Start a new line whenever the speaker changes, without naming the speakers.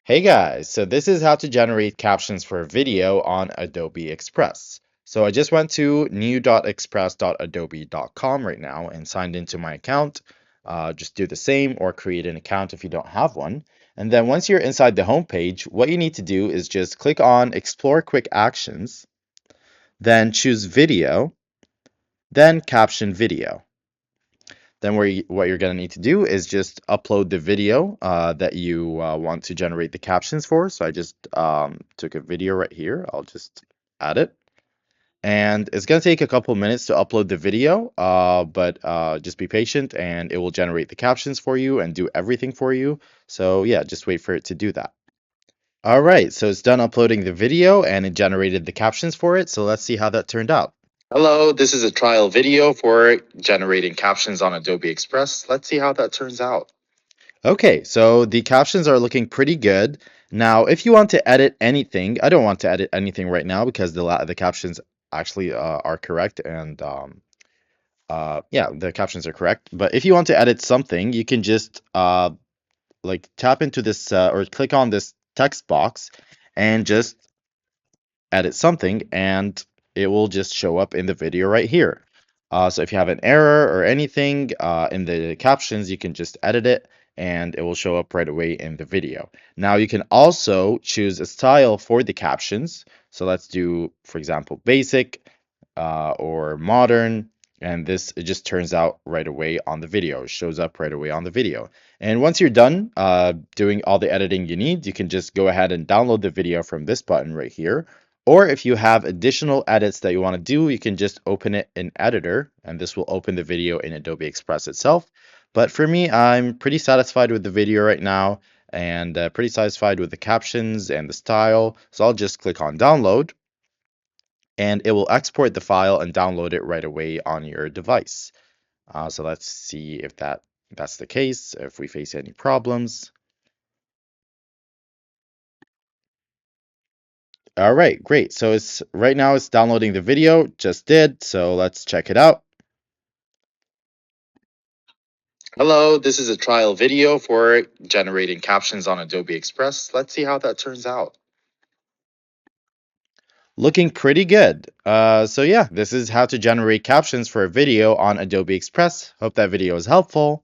Hey guys, so this is how to generate captions for a video on Adobe Express. So I just went to new.express.adobe.com right now and signed into my account. Just do the same or create an account if you don't have one. And then once you're inside the home page, what you need to do is just click on Explore Quick Actions, then choose Video, then Caption Video. Then what you're going to need to do is just upload the video that you want to generate the captions for. So I just took a video right here. I'll just add it. And it's going to take a couple minutes to upload the video, but just be patient and it will generate the captions for you and do everything for you. So yeah, just wait for it to do that. All right, so it's done uploading the video and it generated the captions for it. So let's see how that turned out. Hello, this is a trial video for generating captions on Adobe Express. Let's see how that turns out. Okay, so the captions are looking pretty good. Now, if you want to edit anything, I don't want to edit anything right now because the captions actually are correct and yeah, the captions are correct. But if you want to edit something, you can just like tap into this or click on this text box and just edit something and it will just show up in the video right here. So if you have an error or anything in the captions, you can just edit it and it will show up right away in the video. Now you can also choose a style for the captions. So let's do, for example, basic or modern. And this, it just turns out right away on the video. It shows up right away on the video. And once you're done doing all the editing you need, you can just go ahead and download the video from this button right here. Or if you have additional edits that you want to do, you can just open it in Editor, and this will open the video in Adobe Express itself. But for me, I'm pretty satisfied with the video right now, and pretty satisfied with the captions and the style. So I'll just click on Download, and it will export the file and download it right away on your device. So let's see if that's the case, if we face any problems. All right, great. So it's right now it's downloading the video, just did. So let's check it out. Hello, this is a trial video for generating captions on Adobe Express. Let's see how that turns out. Looking pretty good. So yeah, this is how to generate captions for a video on Adobe Express. Hope that video is helpful.